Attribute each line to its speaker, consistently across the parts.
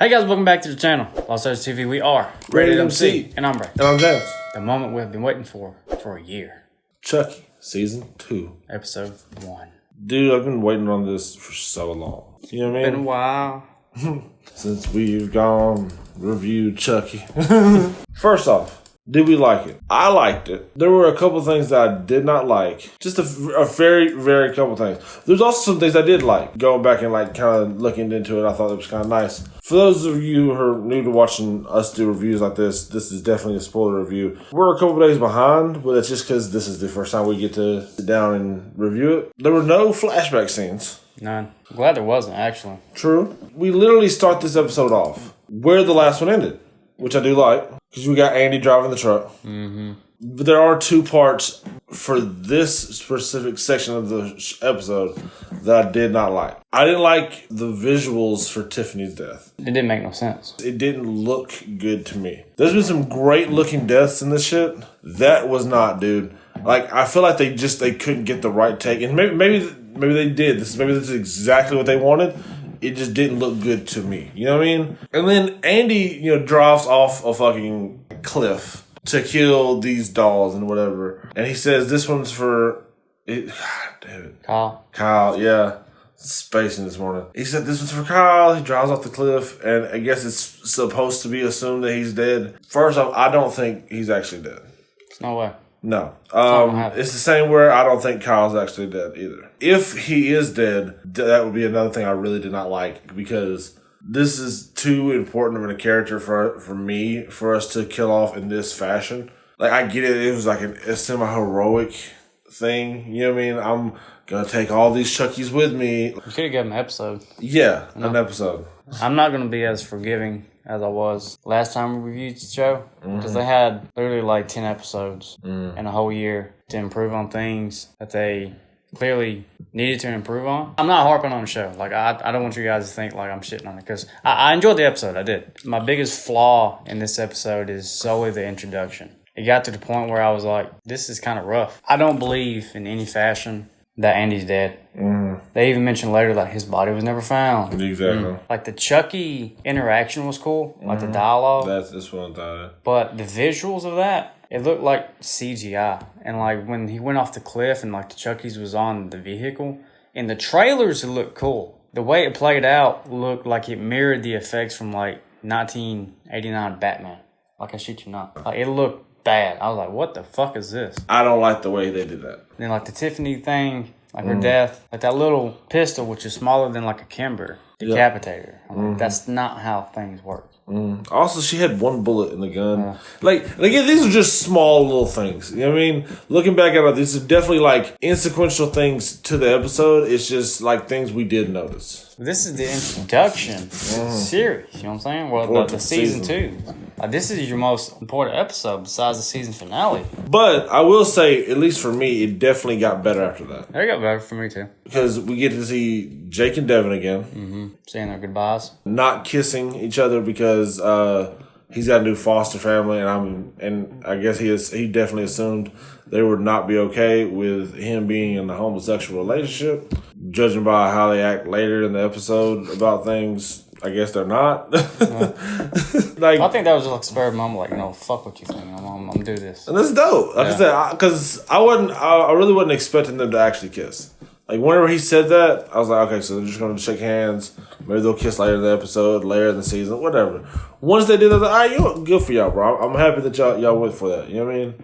Speaker 1: Hey guys, welcome back to the channel. Lostlegendstv, we are
Speaker 2: Rated MC.
Speaker 1: And I'm Ray.
Speaker 2: And I'm James.
Speaker 1: The moment we've been waiting for a year.
Speaker 2: Chucky, Season 2.
Speaker 1: Episode 1.
Speaker 2: Dude, I've been waiting on this for so long. You know what I mean?
Speaker 1: Been a while.
Speaker 2: Since we've gone reviewed Chucky. First off, did we like it? I liked it. There were a couple things that I did not like. Just a very, very couple things. There's also some things I did like. Going back and kind of looking into it, I thought it was kind of nice. For those of you who are new to watching us do reviews like this is definitely a spoiler review. We're a couple days behind, but it's just because this is the first time we get to sit down and review it. There were no flashback scenes.
Speaker 1: None. I'm glad there wasn't, actually.
Speaker 2: True. We literally start this episode off where the last one ended, which I do like, because we got Andy driving the truck. Mm-hmm. But there are two parts for this specific section of the episode that I did not like. I didn't like the visuals for Tiffany's death.
Speaker 1: It didn't make no sense.
Speaker 2: It didn't look good to me. There's been some great looking deaths in this shit. That was not, dude. I feel like they couldn't get the right take. And maybe they did. Maybe this is exactly what they wanted. It just didn't look good to me. You know what I mean? And then Andy, drives off a fucking cliff to kill these dolls and whatever. And he says this one's for God damn it. Kyle, yeah. Spacing this morning. He said this one's for Kyle. He drives off the cliff, and I guess it's supposed to be assumed that he's dead. First off, I don't think he's actually dead.
Speaker 1: There's no way.
Speaker 2: No. It's the same where I don't think Kyle's actually dead either. If he is dead, that would be another thing I really did not like, because this is too important of a character for us to kill off in this fashion. I get it. It was a semi-heroic thing. You know what I mean? I'm going to take all these Chuckies with me.
Speaker 1: You could have given an episode.
Speaker 2: Yeah, an episode.
Speaker 1: I'm not going to be as forgiving as I was last time we reviewed the show, because they had literally 10 episodes in a whole year to improve on things that they clearly needed to improve on. I'm not harping on the show. I don't want you guys to think I'm shitting on it, because I enjoyed the episode. I did. My biggest flaw in this episode is solely the introduction. It got to the point where I was like, this is kind of rough. I don't believe in any fashion that Andy's dead. They even mentioned later his body was never found.
Speaker 2: Exactly.
Speaker 1: The Chucky interaction was cool. The dialogue.
Speaker 2: That's what I thought.
Speaker 1: But the visuals of that, it looked like CGI. And when he went off the cliff and the Chucky's was on the vehicle, in the trailers it looked cool. The way it played out looked like it mirrored the effects from 1989 Batman. I shit you not. It looked bad. I was like, what the fuck is this? I
Speaker 2: don't like the way they did that.
Speaker 1: And then the Tiffany thing, her death, that little pistol, which is smaller than a Kimber, decapitated her. That's not how things work.
Speaker 2: Also, she had one bullet in the gun. Again, these are just small little things. You know what I mean? Looking back at it, these are definitely insequential things to the episode. It's just things we did notice.
Speaker 1: This is the introduction series. You know what I'm saying? Well, the season 2. This is your most important episode besides the season finale.
Speaker 2: But I will say, at least for me, it definitely got better after that.
Speaker 1: It got better for me too.
Speaker 2: Because we get to see Jake and Devin again.
Speaker 1: Saying their goodbyes.
Speaker 2: Not kissing each other because he's got a new foster family, and I guess he definitely assumed they would not be okay with him being in a homosexual relationship. Judging by how they act later in the episode about things, I guess they're not.
Speaker 1: I think that was just a spur of the moment, fuck what you think. I'm gonna do this.
Speaker 2: And that's dope. I said, because I really wasn't expecting them to actually kiss. Whenever he said that, I was like, okay, so they're just gonna shake hands. Maybe they'll kiss later in the episode, later in the season, whatever. Once they did that, I was like, all right, good for y'all, bro. I'm happy that y'all went for that. You know what I mean?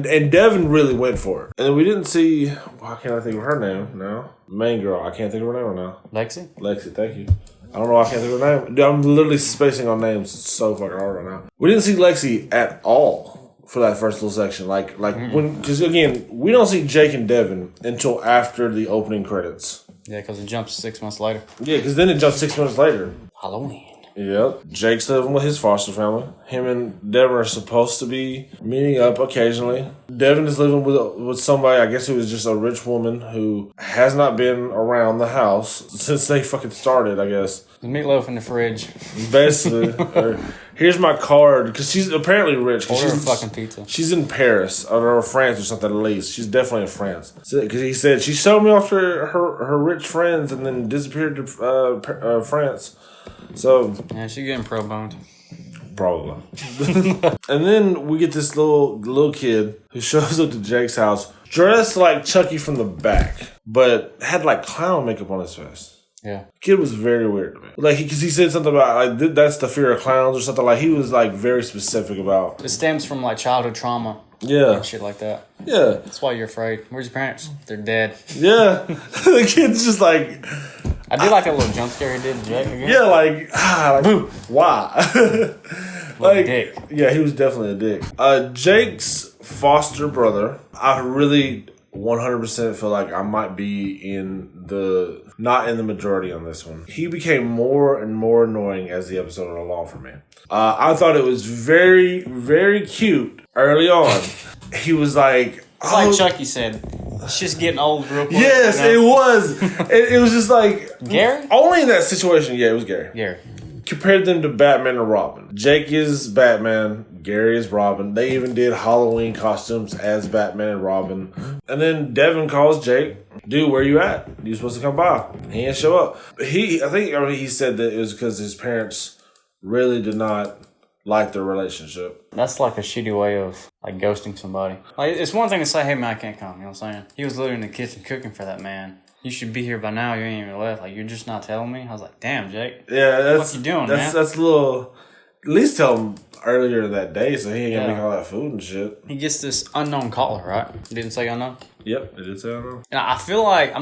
Speaker 2: And Devin really went for it. And then we didn't see, why can't I think of her name now? Main girl, I can't think of her name now.
Speaker 1: Lexi,
Speaker 2: thank you. I don't know why I can't think of her name. Dude, I'm literally spacing on names. It's so fucking hard right now. We didn't see Lexi at all for that first little section. Because again, we don't see Jake and Devin until after the opening credits.
Speaker 1: Yeah, because it jumps 6 months later.
Speaker 2: Yeah, because then it jumps 6 months later.
Speaker 1: Halloween.
Speaker 2: Yep. Jake's living with his foster family. Him and Devin are supposed to be meeting up occasionally. Devin is living with somebody, I guess it was just a rich woman who has not been around the house since they fucking started, I guess.
Speaker 1: The meatloaf in the fridge.
Speaker 2: Basically. Here's my card, because she's apparently rich.
Speaker 1: Order a fucking pizza.
Speaker 2: She's in Paris, or France or something at least. She's definitely in France. Because he said, she showed me off to her rich friends and then disappeared to France. So
Speaker 1: yeah, she getting pro boned.
Speaker 2: probably. And then we get this little kid who shows up to Jake's house dressed like Chucky from the back, but had like clown makeup on his face.
Speaker 1: Yeah,
Speaker 2: Kid was very weird to me. Like, because he said something about like that's the fear of clowns or something. Like, he was like very specific about.
Speaker 1: it stems from like childhood trauma.
Speaker 2: Yeah,
Speaker 1: And shit like that.
Speaker 2: yeah,
Speaker 1: That's why you're afraid. Where's your parents? They're dead.
Speaker 2: yeah. The kid's just like,
Speaker 1: I did like that little jump scare he did to Jake again.
Speaker 2: yeah, like why? Like,
Speaker 1: dick.
Speaker 2: yeah, he was definitely a dick. Jake's foster brother, I really 100% feel like I might be not in the majority on this one. He became more and more annoying as the episode went along for me. I thought it was very, very cute early on. He was like,
Speaker 1: It's like Chucky said, it's just getting old real quick.
Speaker 2: yes,
Speaker 1: you know?
Speaker 2: it was. It was just like
Speaker 1: Gary?
Speaker 2: only in that situation. Yeah, it was Gary.
Speaker 1: Gary.
Speaker 2: Compared them to Batman and Robin. Jake is Batman, Gary is Robin. They even did Halloween costumes as Batman and Robin. And then Devin calls Jake, dude, where you at? You supposed to come by. He didn't show up. I think he said that it was because his parents really did not like their relationship.
Speaker 1: That's like a shitty way of like ghosting somebody. Like, it's one thing to say, hey man, I can't come. You know what I'm saying? He was literally in the kitchen cooking for that man. You should be here by now. You ain't even left. Like, you're just not telling me. I was like, damn, Jake.
Speaker 2: Yeah, that's
Speaker 1: what you doing,
Speaker 2: man. That's a little. At least tell him earlier that day so he ain't gonna make all that food and shit.
Speaker 1: He gets this unknown caller, right? Didn't say unknown.
Speaker 2: Yep, it did say unknown.
Speaker 1: And I feel like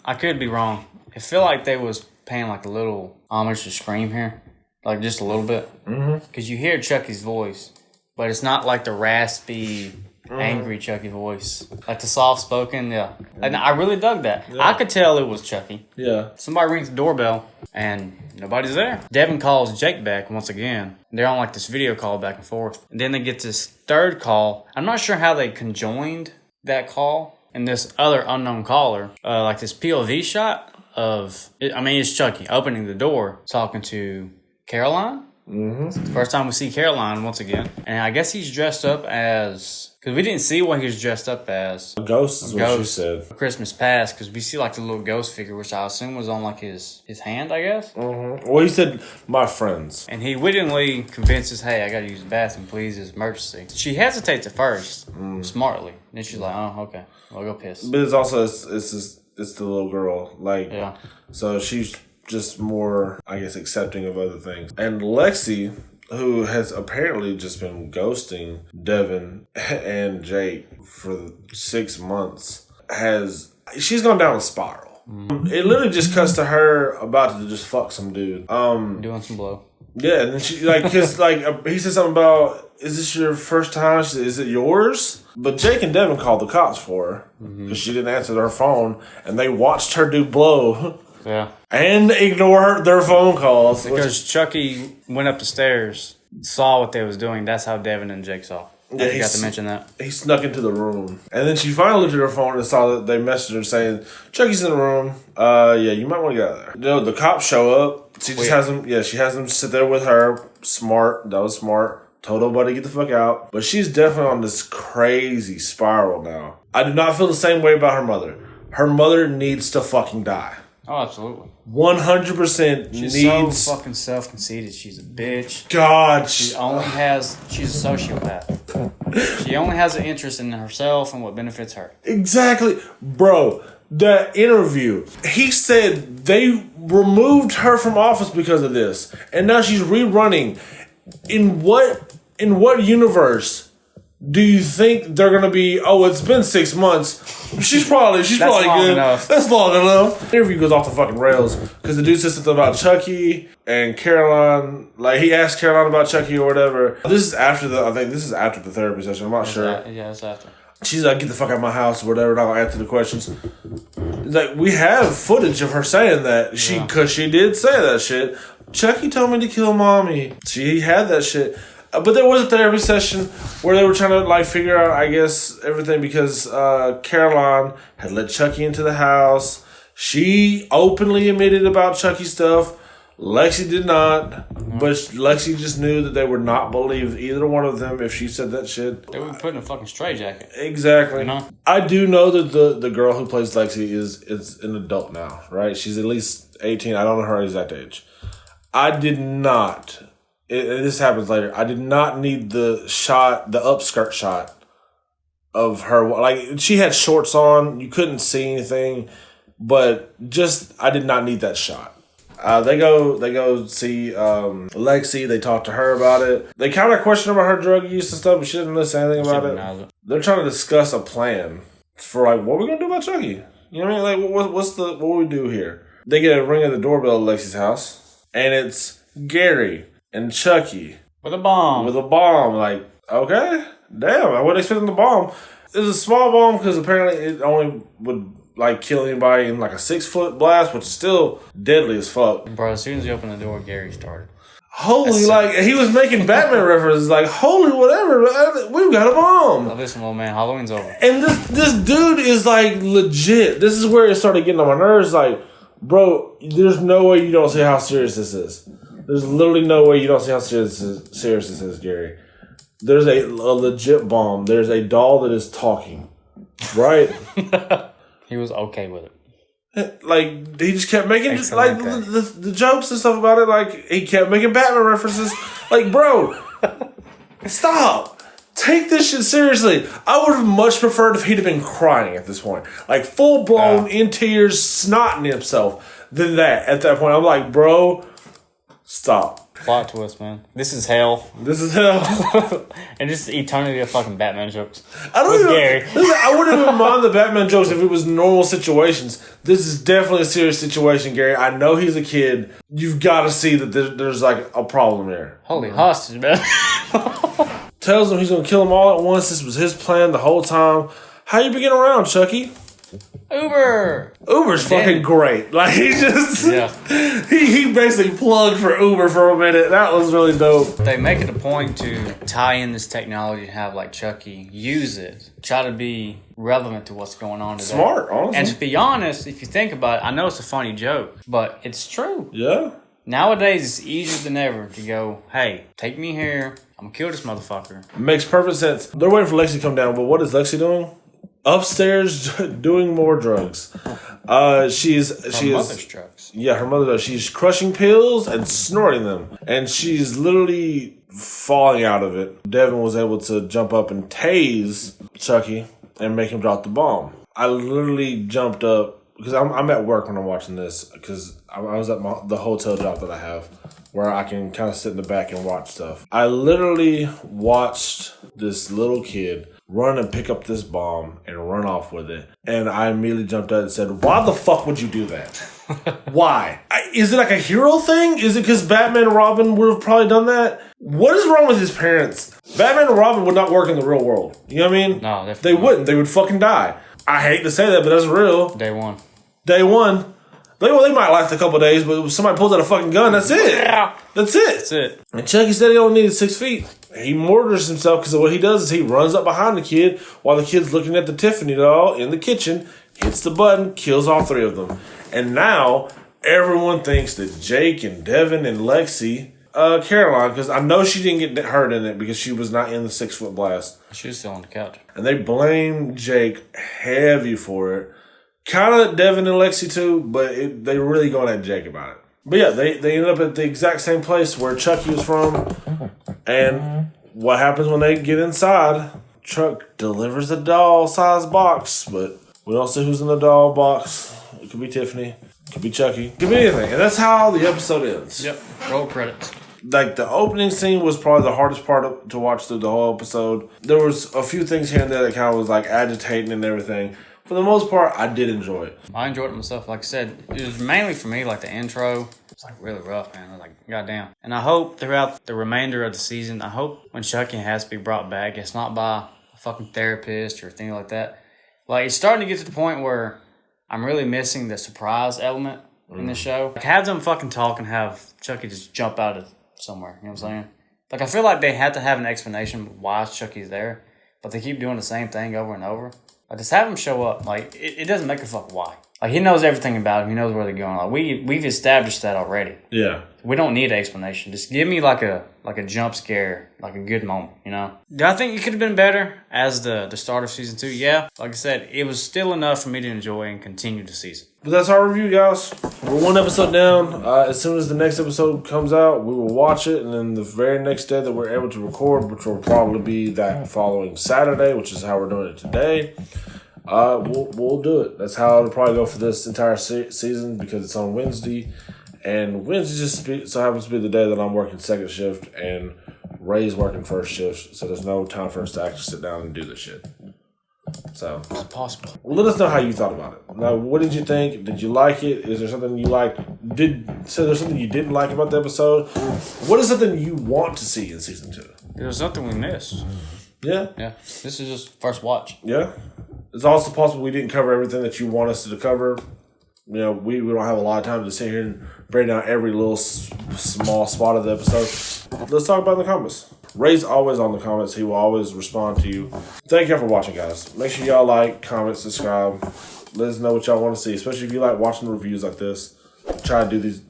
Speaker 1: I could be wrong. I feel like they was paying like a little homage to Scream here, like just a little bit, because you hear Chucky's voice, but it's not like the raspy, angry Chucky voice, like the soft spoken. Yeah, and I really dug that. Yeah. I could tell it was Chucky.
Speaker 2: Yeah.
Speaker 1: Somebody rings the doorbell and nobody's there. Devin calls Jake back once again. They're on like this video call back and forth, and then they get this third call. I'm not sure how they conjoined that call and this other unknown caller, like this POV shot of, it's Chucky opening the door, talking to Caroline. It's the first time we see Caroline once again. And I guess he's dressed up as, because we didn't see what he was dressed up as.
Speaker 2: A ghost is what she said.
Speaker 1: Christmas past, because we see like the little ghost figure, which I assume was on like his hand, I guess.
Speaker 2: Well, he said, my friends.
Speaker 1: And he wittingly convinces, hey, I got to use the bathroom, please, it's emergency. She hesitates at first, smartly. Then she's like, oh, okay, I'll go piss.
Speaker 2: But it's also, it's the little girl. Like, yeah. So she's just more, I guess, accepting of other things. And Lexi, who has apparently just been ghosting Devin and Jake for 6 months, she's gone down a spiral. It literally just cuts to her about to just fuck some dude.
Speaker 1: Doing some blow.
Speaker 2: Yeah, and then she, cause he said something about, is this your first time? She said, is it yours? But Jake and Devin called the cops for her because she didn't answer their phone, and they watched her do blow.
Speaker 1: Yeah.
Speaker 2: And ignore their phone calls.
Speaker 1: Because Chucky went up the stairs, saw what they was doing. That's how Devin and Jake saw. I forgot to mention that. He
Speaker 2: snuck into the room. And then she finally looked at her phone and saw that they messaged her saying, Chucky's in the room. Yeah, you might want to get out of there. You know, the cops show up. She just has them, she has them sit there with her. Smart. That was smart. Told nobody to get the fuck out. But she's definitely on this crazy spiral now. I do not feel the same way about her mother. Her mother needs to fucking die.
Speaker 1: Oh, absolutely.
Speaker 2: 100%
Speaker 1: She's so fucking self-conceited. She's a bitch.
Speaker 2: God.
Speaker 1: She's a sociopath. She only has an interest in herself and what benefits her.
Speaker 2: Exactly. Bro, the interview, he said they removed her from office because of this. And now she's rerunning. In what universe do you think they're gonna be? Oh, it's been 6 months. She's probably good.
Speaker 1: Enough.
Speaker 2: That's long enough. The interview goes off the fucking rails because the dude said something about Chucky and Caroline. Like, he asked Caroline about Chucky or whatever. I think this is after the therapy session. I'm not sure.
Speaker 1: Yeah, it's after.
Speaker 2: She's like, get the fuck out of my house or whatever. Not gonna answer the questions. Like, we have footage of her saying that because she did say that shit. Chucky told me to kill mommy. She had that shit. But there was a therapy session where they were trying to figure out, I guess, everything because Caroline had let Chucky into the house. She openly admitted about Chucky stuff. Lexi did not, but Lexi just knew that they would not believe either one of them if she said that shit.
Speaker 1: They would put in a fucking straitjacket.
Speaker 2: Exactly.
Speaker 1: You know?
Speaker 2: I do know that the girl who plays Lexi is an adult now, right? She's at least 18. I don't know her exact age. I did not. This happens later. I did not need the upskirt shot of her. Like, she had shorts on. You couldn't see anything. But I did not need that shot. They go see Lexi. They talk to her about it. They kind of question about her drug use and stuff, but she didn't really say anything about it. They're trying to discuss a plan for, like, what are we going to do about Chucky? You know what I mean? Like, what do we do here? They get a ring at the doorbell at Lexi's house, and it's Gary and Chucky.
Speaker 1: With a bomb.
Speaker 2: Like, okay, damn, I wasn't expecting the bomb. It was a small bomb because apparently it only would, like, kill anybody in, like, a 6-foot blast, which is still deadly as fuck.
Speaker 1: Bro, as soon as you open the door, Gary started.
Speaker 2: Holy, like, he was making Batman references, like, holy whatever, we've got a bomb.
Speaker 1: Oh, listen, old man, Halloween's over.
Speaker 2: And this dude is, like, legit. This is where it started getting on my nerves, like, bro, there's no way you don't see how serious this is. There's literally no way you don't see how serious this is, Gary. There's a legit bomb. There's a doll that is talking, right?
Speaker 1: He was okay with it.
Speaker 2: Like, he just kept making the jokes and stuff about it. Like, he kept making Batman references. Like, bro, stop. Take this shit seriously. I would have much preferred if he'd have been crying at this point. Like, full blown, in tears, snotting himself than that. At that point, I'm like, bro, stop.
Speaker 1: Plot twist, man. This is hell. And just eternity of fucking Batman jokes.
Speaker 2: Gary. I wouldn't even mind the Batman jokes if it was normal situations. This is definitely a serious situation, Gary. I know he's a kid. You've got to see that there's like a problem here.
Speaker 1: Holy hostage, man.
Speaker 2: Tells him he's going to kill them all at once. This was his plan the whole time. How you been getting around, Chucky? Uber's fucking great. Like, he just... Yeah. He basically plugged for Uber for a minute. That was really dope.
Speaker 1: They make it a point to tie in this technology and have, like, Chucky use it. Try to be relevant to what's going on today.
Speaker 2: Smart, honestly.
Speaker 1: And to be honest, if you think about it, I know it's a funny joke, but it's true.
Speaker 2: Yeah.
Speaker 1: Nowadays, it's easier than ever to go, hey, take me here. I'm going to kill this motherfucker.
Speaker 2: Makes perfect sense. They're waiting for Lexi to come down, but what is Lexi doing? Upstairs doing more drugs. Her mother's drugs. Yeah, her mother does. She's crushing pills and snorting them. And she's literally falling out of it. Devin was able to jump up and tase Chucky and make him drop the bomb. I literally jumped up because I'm at work when I'm watching this because I was at the hotel job that I have where I can kind of sit in the back and watch stuff. I literally watched this little kid run and pick up this bomb and run off with it. And I immediately jumped out and said, why the fuck would you do that? Why? Is it like a hero thing? Is it because Batman and Robin would have probably done that? What is wrong with his parents? Batman and Robin would not work in the real world. You know what I mean? No, they wouldn't. They would fucking die. I hate to say that, but that's real. Day one. They might last a couple of days, but if somebody pulls out a fucking gun, that's it. Yeah. That's it. And Chucky said he only needed 6 feet. He murders himself because what he does is he runs up behind the kid while the kid's looking at the Tiffany doll in the kitchen, hits the button, kills all 3 of them. And now everyone thinks that Jake and Devin and Lexi, Caroline, because I know she didn't get hurt in it because she was not in the 6-foot blast.
Speaker 1: She was still on the couch. And
Speaker 2: they blame Jake heavy for it. Kind of Devin and Lexi too, but they really going at Jake about it. But yeah, they ended up at the exact same place where Chucky was from. And what happens when they get inside? Truck delivers a doll-sized box, but we don't see who's in the doll box. It could be Tiffany. It could be Chucky. It could be anything. And that's how the episode ends.
Speaker 1: Yep. Roll credits.
Speaker 2: Like, the opening scene was probably the hardest part to watch through the whole episode. There was a few things here and there that kind of was, like, agitating and everything. For the most part, I did enjoy it.
Speaker 1: I enjoyed it myself. Like I said, it was mainly for me, like, the intro. It's, like, really rough, man. I was like, goddamn. And I hope throughout the remainder of the season, I hope when Chucky has to be brought back, it's not by a fucking therapist or anything like that. Like, it's starting to get to the point where I'm really missing the surprise element in the show. Like, have them fucking talk and have Chucky just jump out of somewhere. You know what I'm saying? Like, I feel like they had to have an explanation why Chucky's there, but they keep doing the same thing over and over. Like, just have him show up. Like, it doesn't make a fuck why. Like, he knows everything about him. He knows where they're going. Like, we've established that already.
Speaker 2: Yeah.
Speaker 1: We don't need an explanation. Just give me like a jump scare, like a good moment, you know? Do I think it could have been better as the start of season 2? Yeah. Like I said, it was still enough for me to enjoy and continue the season.
Speaker 2: But that's our review, guys. We're one episode down. As soon as the next episode comes out, we will watch it. And then the very next day that we're able to record, which will probably be that following Saturday, which is how we're doing it today, we'll do it. That's how it'll probably go for this entire season, because it's on Wednesday. And Wednesday just so happens to be the day that I'm working second shift and Ray's working first shift. So there's no time for us to actually sit down and do this shit. So
Speaker 1: it's possible.
Speaker 2: Let us know how you thought about it. Now, what did you think? Did you like it? Is there something you liked? So there's something you didn't like about the episode? What is something you want to see in season 2?
Speaker 1: There's something we missed.
Speaker 2: Yeah?
Speaker 1: Yeah. This is just first watch.
Speaker 2: Yeah? It's also possible we didn't cover everything that you want us to cover. You know, we don't have a lot of time to sit here and break down every little small spot of the episode. Let's talk about it in the comments. Ray's always on the comments. He will always respond to you. Thank y'all for watching, guys. Make sure y'all like, comment, subscribe. Let us know what y'all want to see, especially if you like watching reviews like this. Try to do this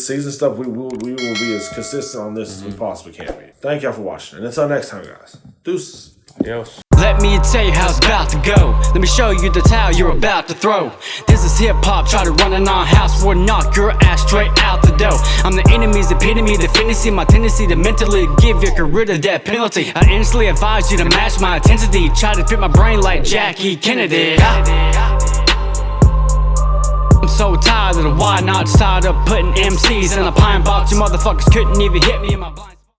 Speaker 2: season stuff. We will be as consistent on this as we possibly can be. Thank y'all for watching. And until next time, guys. Deuces.
Speaker 1: Adios.
Speaker 3: Let me tell you how it's about to go. Let me show you the towel you're about to throw. This is hip-hop, try to run an on-house war, knock your ass straight out the door. I'm the enemy's epitome, the fantasy, my tendency to mentally give your career the death penalty. I instantly advise you to match my intensity, try to fit my brain like Jackie Kennedy. I'm so tired of the why not, tired of putting MCs in a pine box. You motherfuckers couldn't even hit me in my blind.